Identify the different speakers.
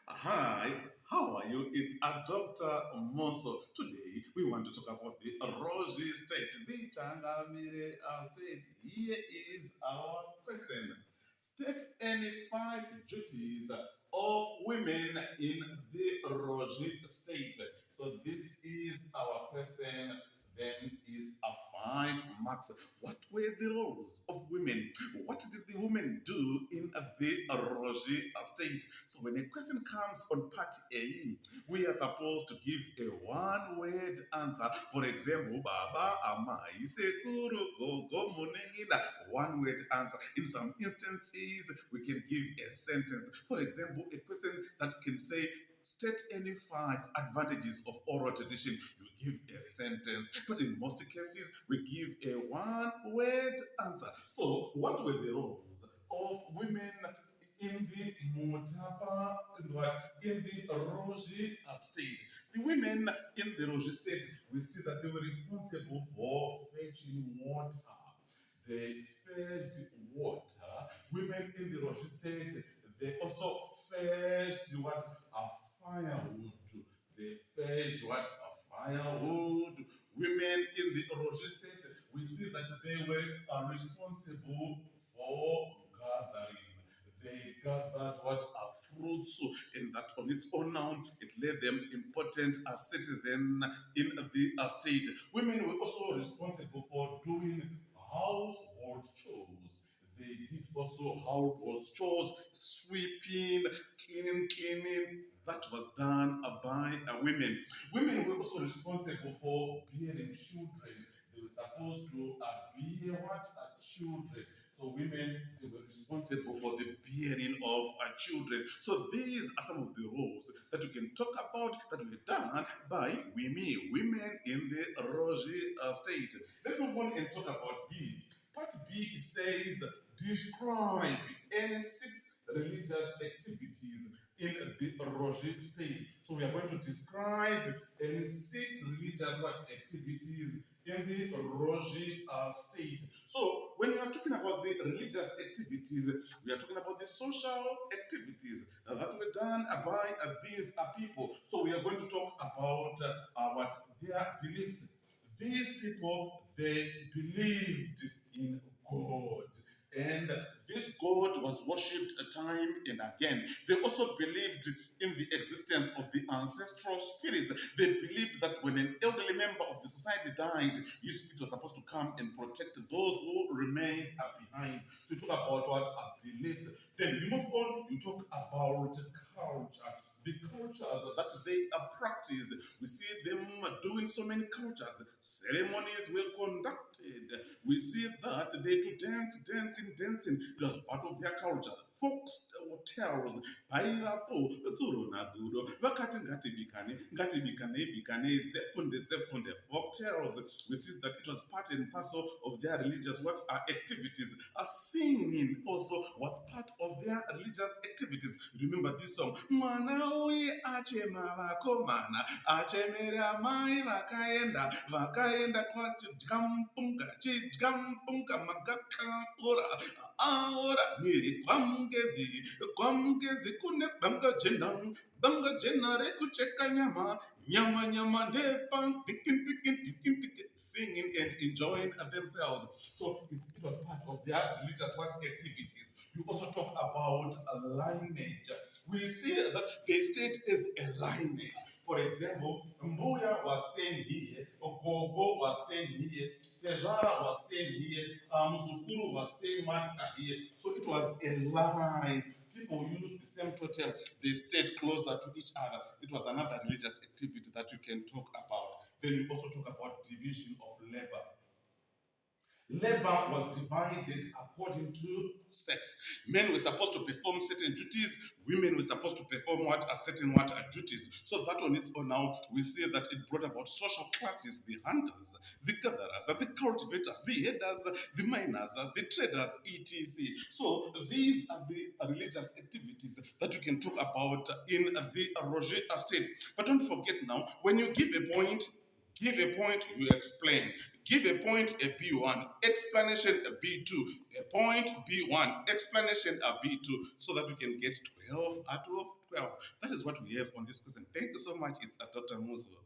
Speaker 1: Hi, how are you? It's a Dr. Moso. Today we want to talk about the Rozvi State, the Changamire State. Here is our question. State any five duties of women in the Rozvi State. So this is our question. Then it's a 5 marks. What were the roles of women? What did the women do in the Rozvi State? So when a question comes on part A, we are supposed to give a one-word answer. For example, Baba Amai Sekuru Gogo Munengina. One-word answer. In some instances, we can give a sentence. For example, a question that can say, state any five advantages of oral tradition. You give a sentence, but in most cases, we give a one-word answer. So, what were the roles of women in the Mutapa, in the Roji state? The women in the Roji state, we see that they were responsible for fetching water. They fetched water. Women in the Roji state, they also fetched what? A firewood. They fetched what? A firewood. Women in the Roji state, we see that they were responsible for gathering. They gathered what are fruits, and that on its own now it made them important as citizen in the state. Women were also responsible for doing household chores. They did also household chores, sweeping, cleaning. That was done by women. Women were also responsible for bearing children. They were supposed to bear what? Children. So women, they were responsible for the bearing of children. So these are some of the roles that we can talk about that were done by women in the Roji state. Let's move on and talk about B. Part B, it says, describe any six religious activities in the Roji state. So we are going to describe any six religious activities in the Roji state. So when we are talking about the religious activities, we are talking about the social activities that were done by these people. So we are going to talk about what their beliefs. These people, they believed in God. And this God was worshipped time and again. They also believed in the existence of the ancestral spirits. They believed that when an elderly member of the society died, his spirit was supposed to come and protect those who remained behind. So you talk about what are beliefs. Then you move on, you talk about culture. The cultures that they practiced, we see them doing so many cultures. Ceremonies were conducted. We see that they do dancing. It was part of their culture. Folk tales, paivapo, tsuro nagudo, vakati ngati bikane, zefunde. Folk tales, we see that it was part and parcel of their religious activities. Singing also was part of their religious activities. Remember this song, Mwana uyi achema vakomana, achemera mai vakaenda chidyampunga magaka ora miri kwamgezi kune banga jena rekucheka nyama ndepa tikin, singing and enjoying themselves. So it was part of their religious activities. You also talk about a lineage. We see that they stayed as a lineage. For example, Mbuya was staying here, Ogogo was staying here, Tejara was staying here, Mzukuru was staying here. So it was a line. People used the same totem, they stayed closer to each other. It was another religious activity that you can talk about. Then we also talk about division of labor. Labor was divided according to sex. Men were supposed to perform certain duties, women were supposed to perform certain duties. So that on its own now, we see that it brought about social classes, the hunters, the gatherers, the cultivators, the herders, the miners, the traders, etc. So these are the religious activities that you can talk about in the Roger state. But don't forget now, when you give a point, you explain. Give a point, a B1, explanation, a B2, a point, B1, explanation, a B2, so that we can get 12 out of 12. That is what we have on this question. Thank you so much. It's Dr. Muzo.